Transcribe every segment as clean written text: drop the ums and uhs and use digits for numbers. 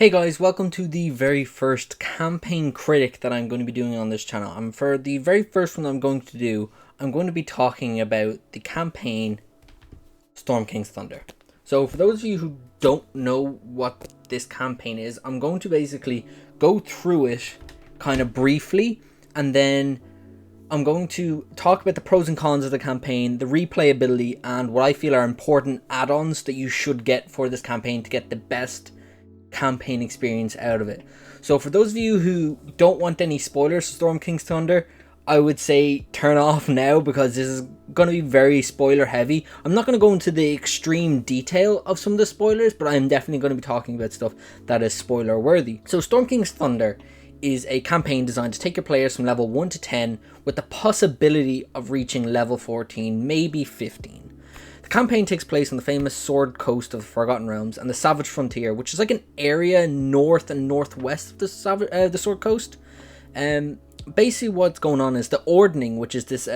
Hey guys, welcome to the very first campaign critic that I'm going to be doing on this channel. And for the very first one I'm going to do, I'm going to be talking about the campaign Storm King's Thunder. So for those of you who don't know what this campaign is, I'm going to basically go through it kind of briefly, and then I'm going to talk about the pros and cons of the campaign, the replayability, and what I feel are important add-ons that you should get for this campaign to get the best campaign experience out of it. So for those of you who don't want any spoilers for Storm King's Thunder, I would say turn off now, because this is going to be very spoiler heavy. I'm not going to go into the extreme detail of some of the spoilers, but I'm definitely going to be talking about stuff that is spoiler worthy. So Storm King's Thunder is a campaign designed to take your players from level 1 to 10 with the possibility of reaching level 14, maybe 15. The campaign takes place on the famous Sword Coast of the Forgotten Realms and the Savage Frontier, which is like an area north and northwest of the Sword Coast. Basically what's going on is the Ordning, which is this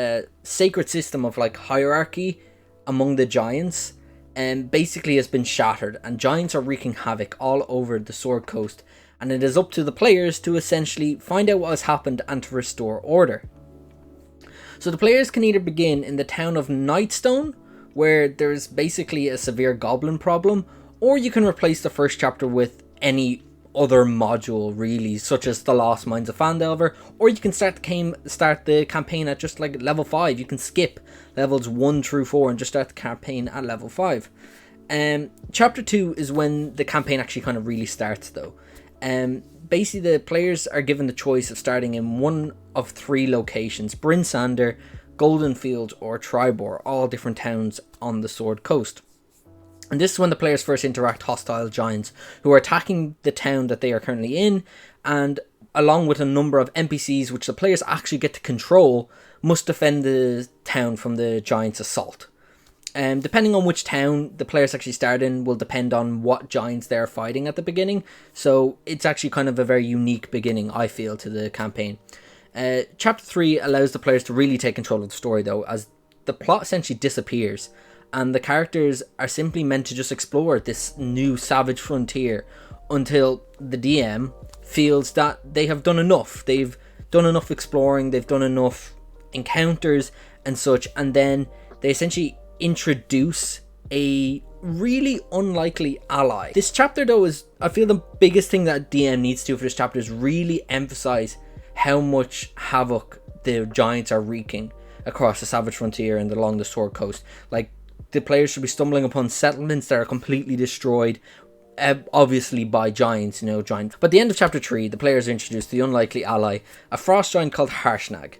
sacred system of like hierarchy among the giants, basically has been shattered, and giants are wreaking havoc all over the Sword Coast, and it is up to the players to essentially find out what has happened and to restore order. So the players can either begin in the town of Nightstone, where there's basically a severe goblin problem, or you can replace the first chapter with any other module really, such as the Lost Mines of Phandelver, or you can start the campaign at just like level 5. You can skip levels 1 through 4 and just start the campaign at level 5. Chapter 2 is when the campaign actually kind of really starts though. Basically the players are given the choice of starting in one of 3 locations: Bryn Sander, Golden Field, or Tribor, all different towns on the Sword Coast. And this is when the players first interact hostile giants who are attacking the town that they are currently in, and along with a number of NPCs which the players actually get to control, must defend the town from the giants' assault. Depending on which town the players actually start in will depend on what giants they're fighting at the beginning, so it's actually kind of a very unique beginning, I feel, to the campaign. Chapter 3 allows the players to really take control of the story though, as the plot essentially disappears and the characters are simply meant to just explore this new savage frontier until the DM feels that they have done enough. They've done enough exploring, they've done enough encounters and such, and then they essentially introduce a really unlikely ally. This chapter though is, I feel, the biggest thing that DM needs to do for this chapter is really emphasize how much havoc the giants are wreaking across the Savage Frontier and along the Sword Coast. Like, the players should be stumbling upon settlements that are completely destroyed, obviously by giants, giant. But at the end of chapter 3, the players are introduced to the unlikely ally, a frost giant called Harshnag.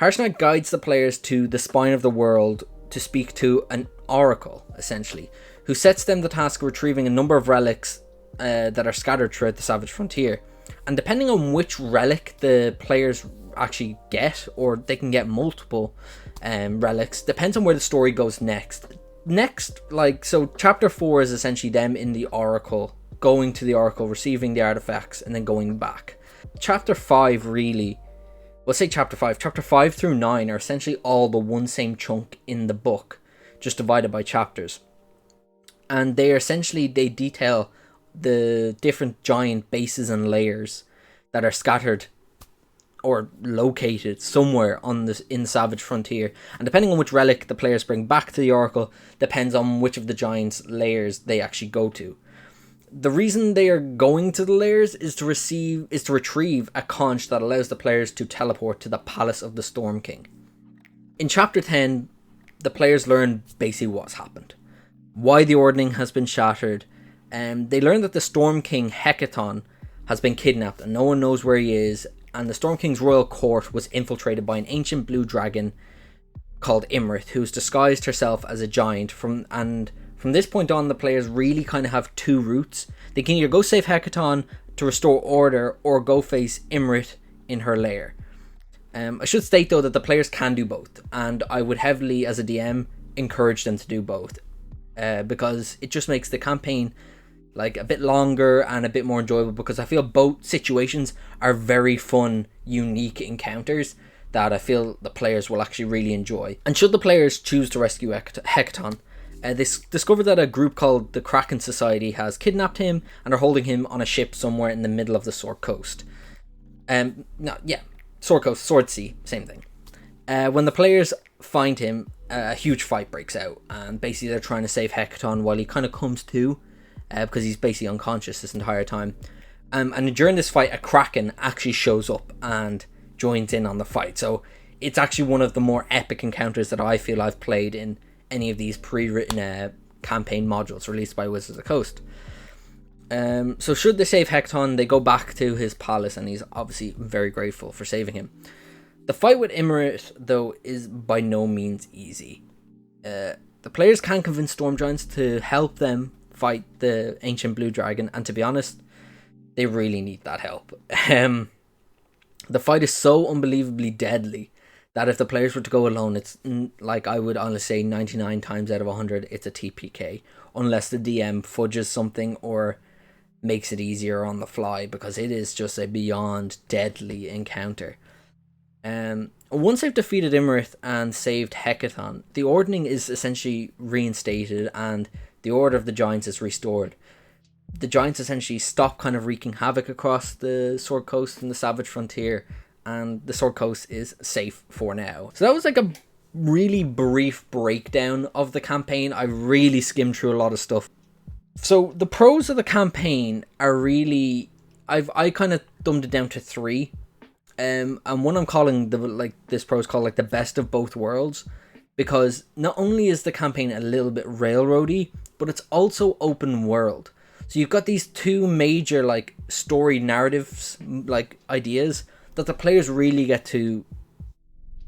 Harshnag guides the players to the spine of the world to speak to an oracle, essentially, who sets them the task of retrieving a number of relics that are scattered throughout the Savage Frontier. And depending on which relic the players actually get, or they can get multiple relics, depends on where the story goes next. So chapter 4 is essentially them in the oracle, going to the oracle, receiving the artifacts, and then going back. Chapter 5 really, chapter 5 through 9 are essentially all the one same chunk in the book, just divided by chapters. And they detail the different giant bases and layers that are scattered or located somewhere in the Savage Frontier, and depending on which relic the players bring back to the oracle depends on which of the giants' layers they actually go to. The reason they are going to the layers is to retrieve a conch that allows the players to teleport to the Palace of the Storm King. In chapter 10, the players learn basically what's happened, why the Ordning has been shattered. They learn that the Storm King Hecaton has been kidnapped and no one knows where he is, and the Storm King's royal court was infiltrated by an ancient blue dragon called Imrith, who's disguised herself as a giant. From this point on, the players really kind of have 2 routes. They can either go save Hecaton to restore order, or go face Imrith in her lair. I should state though that the players can do both, and I would heavily, as a DM, encourage them to do both, because it just makes the campaign like a bit longer and a bit more enjoyable, because I feel both situations are very fun, unique encounters that I feel the players will actually really enjoy. And should the players choose to rescue Hecaton, They discover that a group called the Kraken Society has kidnapped him and are holding him on a ship somewhere in the middle of the Sword Coast. No, yeah, Sword Coast, Sword Sea, same thing. When the players find him, a huge fight breaks out, and basically they're trying to save Hecaton while he kind of comes to, because he's basically unconscious this entire time. And during this fight, a Kraken actually shows up and joins in on the fight. So it's actually one of the more epic encounters that I feel I've played in any of these pre-written campaign modules released by Wizards of the Coast. So should they save Hecaton, they go back to his palace, and he's obviously very grateful for saving him. The fight with Imerith, though, is by no means easy. The players can convince Storm Giants to help them fight the Ancient Blue Dragon, and to be honest, they really need that help. The fight is so unbelievably deadly that if the players were to go alone, it's like I would honestly say 99 times out of 100, it's a TPK, unless the DM fudges something or makes it easier on the fly, because it is just a beyond deadly encounter. Once they've defeated Imerith and saved Hecaton, the ordering is essentially reinstated and the order of the Giants is restored. The Giants essentially stop kind of wreaking havoc across the Sword Coast and the Savage Frontier, and the Sword Coast is safe for now. So that was like a really brief breakdown of the campaign. I really skimmed through a lot of stuff. So the pros of the campaign are really, I kind of dumbed it down to 3. And one I'm calling this pro is called like the best of both worlds, because not only is the campaign a little bit railroady, but it's also open world. So you've got these two major like story narratives, like ideas that the players really get to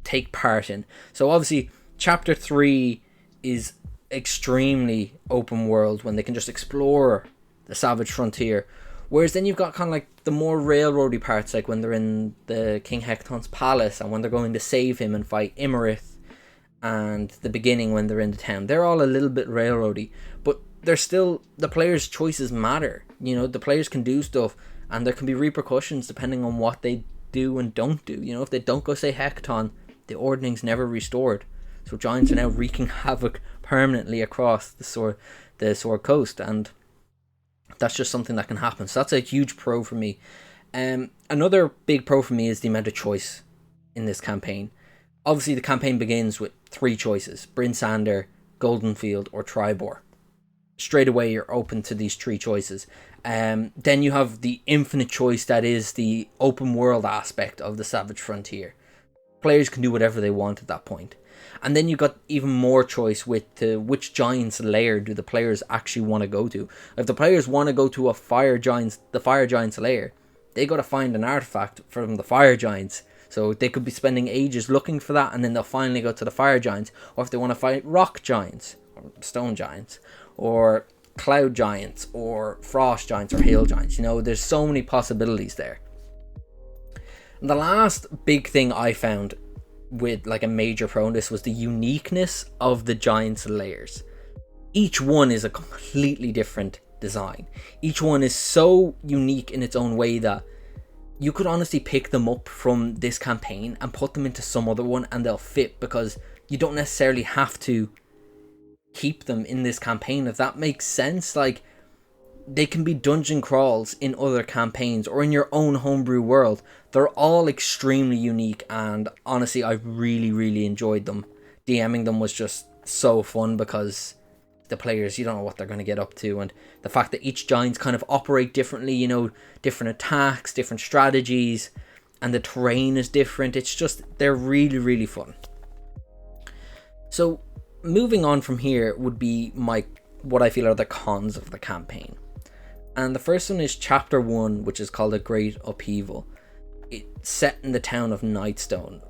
take part in. So obviously chapter 3 is extremely open world when they can just explore the Savage Frontier. Whereas then you've got kind of like the more railroady parts, like when they're in the King Hecaton's palace and when they're going to save him and fight Imerith, and the beginning when they're in the town. They're all a little bit railroady, but they're still, the players' choices matter. You know, the players can do stuff and there can be repercussions depending on what they do and don't do. You know, if they don't go say Hecaton, the ordning's never restored. So Giants are now wreaking havoc permanently across the Sword Coast, and that's just something that can happen. So that's a huge pro for me. Another big pro for me is the amount of choice in this campaign. Obviously, the campaign begins with 3 choices: Bryn Sander, Goldenfield, or Tribor. Straight away, you're open to these 3 choices. Then you have the infinite choice that is the open world aspect of the Savage Frontier. Players can do whatever they want at that point. And then you got even more choice with which Giant's lair do the players actually want to go to. If the players want to go to the Fire Giant's lair, they got to find an artifact from the Fire Giants. So they could be spending ages looking for that, and then they'll finally go to the Fire Giants. Or if they want to fight Rock Giants, or Stone Giants, or Cloud Giants, or Frost Giants, or Hail Giants. You know, there's so many possibilities there. And the last big thing I found with like a major pro in this was the uniqueness of the Giants' lairs. Each one is a completely different design. Each one is so unique in its own way that you could honestly pick them up from this campaign and put them into some other one and they'll fit, because you don't necessarily have to keep them in this campaign, if that makes sense. Like, they can be dungeon crawls in other campaigns or in your own homebrew world. They're all extremely unique, and honestly, I really, really enjoyed them. DMing them was just so fun because the players, you don't know what they're going to get up to, and the fact that each Giants kind of operate differently, you know, different attacks, different strategies, and the terrain is different. It's just, they're really, really fun. So moving on from here would be what I feel are the cons of the campaign. And the first one is chapter 1, which is called A Great Upheaval. It's set in the town of Nightstone.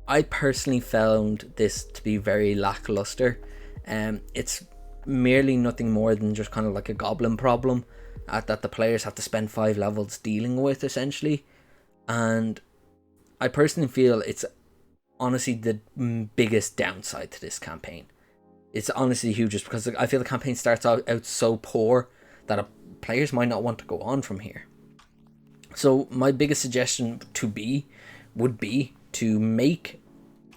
I personally found this to be very lackluster. It's merely nothing more than just kind of like a goblin problem that the players have to spend 5 levels dealing with, essentially. And I personally feel it's honestly the biggest downside to this campaign. It's honestly the hugest, because I feel the campaign starts out so poor that players might not want to go on from here. So my biggest suggestion would be to make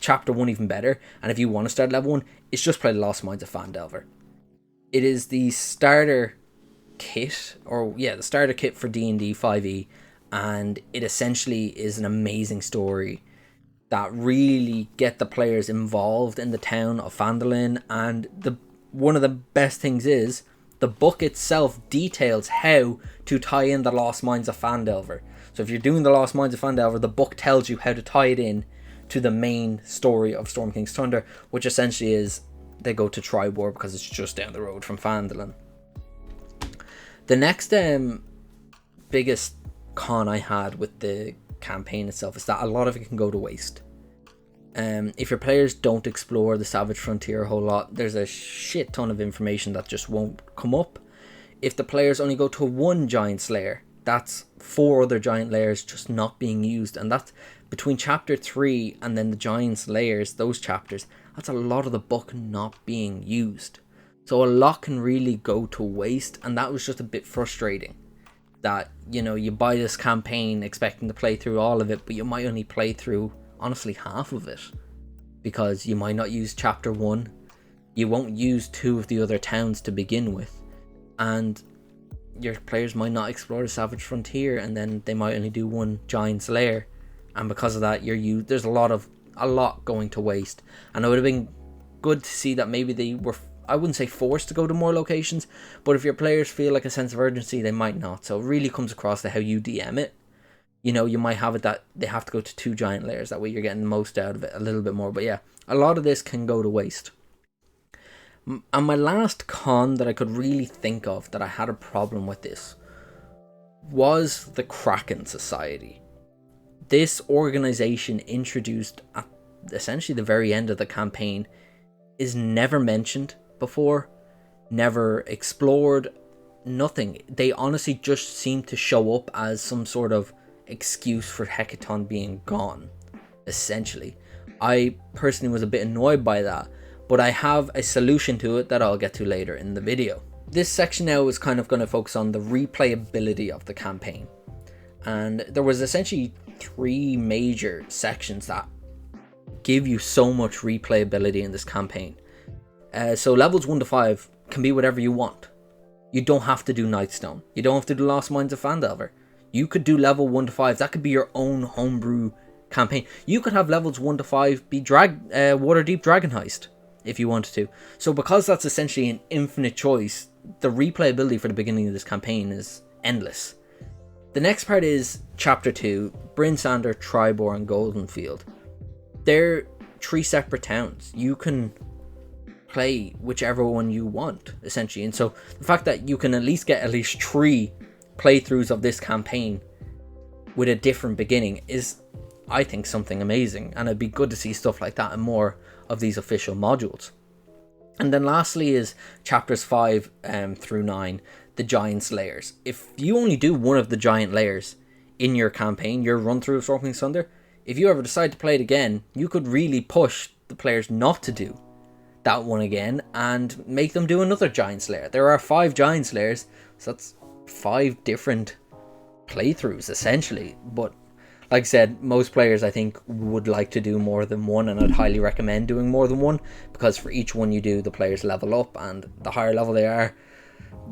chapter 1 even better, and if you want to start level 1, it's just play the Lost Mines of Phandelver. It is the starter kit, or yeah, the starter kit for D&D 5e, and it essentially is an amazing story that really get the players involved in the town of Phandalin. And one of the best things is the book itself details how to tie in the Lost Mines of Phandelver. So if you're doing the Lost Mines of Phandelver, the book tells you how to tie it in to the main story of Storm King's Thunder, which essentially is they go to Triboar because it's just down the road from Phandalin. The next biggest con I had with the campaign itself is that a lot of it can go to waste. If your players don't explore the Savage Frontier a whole lot, there's a shit ton of information that just won't come up. If the players only go to one Giant Slayer, that's 4 other Giant Layers just not being used, and that's between chapter 3 and then the Giant Slayers, those chapters, that's a lot of the book not being used. So a lot can really go to waste, and that was just a bit frustrating. That, you know, you buy this campaign expecting to play through all of it, but you might only play through, honestly, half of it. Because you might not use chapter 1, you won't use 2 of the other towns to begin with, and your players might not explore the Savage Frontier, and then they might only do 1 Giant Slayer, and because of that, there's a lot going to waste. And it would have been good to see that maybe they were, I wouldn't say forced to go to more locations, but if your players feel like a sense of urgency, they might not. So it really comes across to how you DM it. You know, you might have it that they have to go to 2 Giant Layers. That way you're getting the most out of it, a little bit more. But yeah, a lot of this can go to waste. And my last con that I could really think of that I had a problem with this was the Kraken Society. This organization, introduced at essentially the very end of the campaign, is never mentioned before, never explored, nothing. They honestly just seem to show up as some sort of excuse for Hecaton being gone, essentially. I personally was a bit annoyed by that, but I have a solution to it that I'll get to later in the video. This section now is kind of going to focus on the replayability of the campaign, and there was essentially 3 major sections that give you so much replayability in this campaign. So levels 1 to 5 can be whatever you want. You don't have to do Nightstone. You don't have to do Lost Mines of Phandelver. You could do level 1 to 5. That could be your own homebrew campaign. You could have levels 1 to 5 be Waterdeep Dragon Heist if you wanted to. So because that's essentially an infinite choice, the replayability for the beginning of this campaign is endless. The next part is chapter 2, Bryn Sander, Triboar and Goldenfield. They're 3 separate towns. You can play whichever one you want, essentially. And so the fact that you can get at least 3 playthroughs of this campaign with a different beginning is, I think, something amazing. And it'd be good to see stuff like that in more of these official modules. And then lastly is chapters 5 through 9, the Giant Slayers. If you only do one of the Giant Layers in your campaign, your run through of Storm King's Thunder, if you ever decide to play it again, you could really push the players not to do that one again and make them do another Giant Slayer. There are 5 Giant Slayers, so that's 5 different playthroughs essentially. But like I said, most players I think would like to do more than one, and I'd highly recommend doing more than one, because for each one you do, the players level up, and the higher level they are,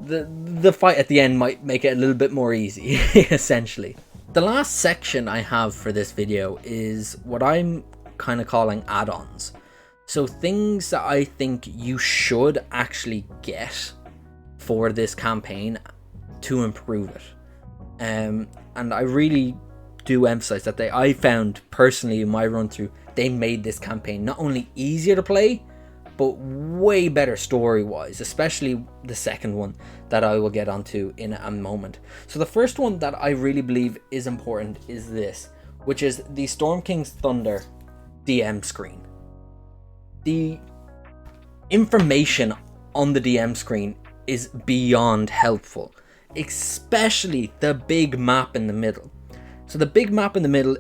the fight at the end might make it a little bit more easy essentially. The last section I have for this video is what I'm kind of calling add-ons. So things that I think you should actually get for this campaign to improve it. And I really do emphasize that I found personally in my run through, they made this campaign not only easier to play, but way better story wise, especially the second one that I will get onto in a moment. So the first one that I really believe is important is this, which is the Storm King's Thunder DM screen. The information on the DM screen is beyond helpful, especially the big map in the middle. So the big map in the middle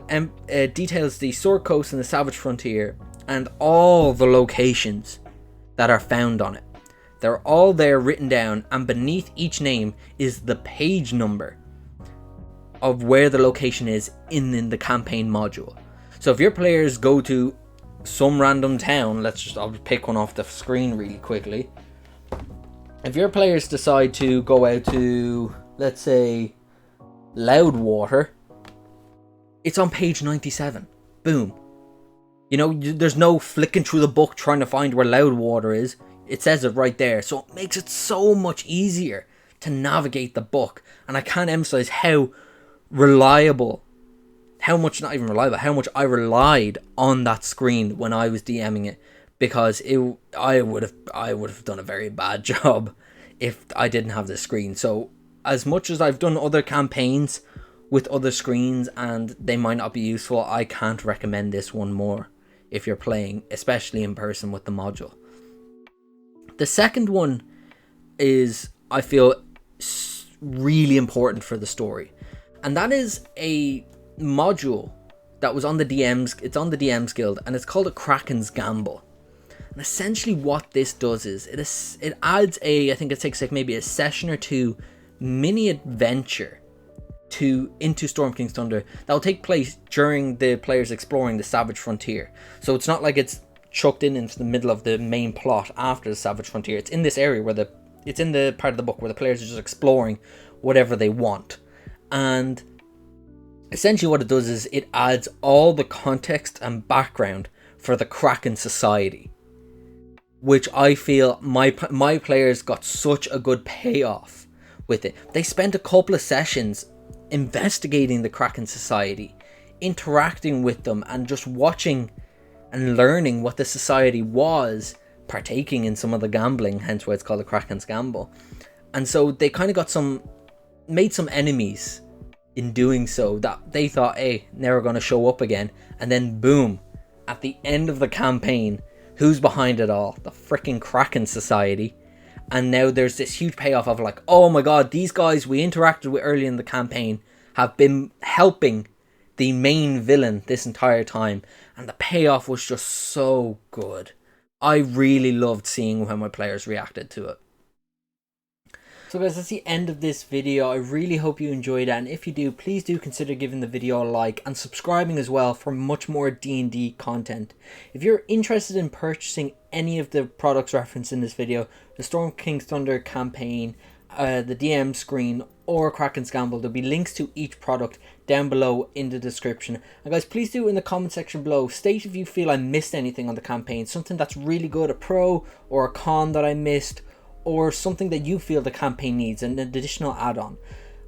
details the Sword Coast and the Savage Frontier and all the locations that are found on it. They're all there written down, and beneath each name is the page number of where the location is in the campaign module. So if your players go to some random town. I'll pick one off the screen really quickly. If your players decide to go out to, let's say, Loudwater, it's on page 97. Boom. You know, there's no flicking through the book trying to find where Loudwater is. It says it right there. So it makes it so much easier to navigate the book. And I can't emphasize how reliable, how much I relied on that screen when I was DMing it. Because I would have done a very bad job if I didn't have this screen. So as much as I've done other campaigns with other screens and they might not be useful, I can't recommend this one more if you're playing, especially in person with the module. The second one is, I feel, really important for the story, and that is a module that was on the DMs. It's on the DMs Guild, and it's called a Kraken's Gamble. And essentially what this does is it adds I think it takes like maybe a session or two mini adventure into Storm King's Thunder that will take place during the players exploring the Savage Frontier. So it's not like it's chucked into the middle of the main plot after the Savage Frontier. It's in this area where it's in the part of the book where the players are just exploring whatever they want. And essentially what it does is it adds all the context and background for the Kraken Society, which I feel my players got such a good payoff with it. They spent a couple of sessions investigating the Kraken Society, interacting with them, and just watching and learning what the society was, partaking in some of the gambling, hence why it's called the Kraken's Gamble. And so they kind of made some enemies in doing so that they thought, hey, never going to show up again. And then boom, at the end of the campaign, who's behind it all? The freaking Kraken Society. And now there's this huge payoff of like, oh my god, these guys we interacted with early in the campaign have been helping the main villain this entire time. And the payoff was just so good. I really loved seeing how my players reacted to it. So guys, that's the end of this video. I really hope you enjoyed it, and if you do, please do consider giving the video a like and subscribing as well for much more D&D content. If you're interested in purchasing any of the products referenced in this video, the Storm King's Thunder campaign, the DM screen, or Kraken's Gamble, there'll be links to each product down below in the description. And guys, please do in the comment section below state if you feel I missed anything on the campaign, something that's really good, a pro or a con that I missed, or something that you feel the campaign needs, an additional add-on.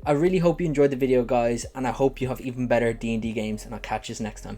I really hope you enjoyed the video, guys, and I hope you have even better D&D games, and I'll catch you next time.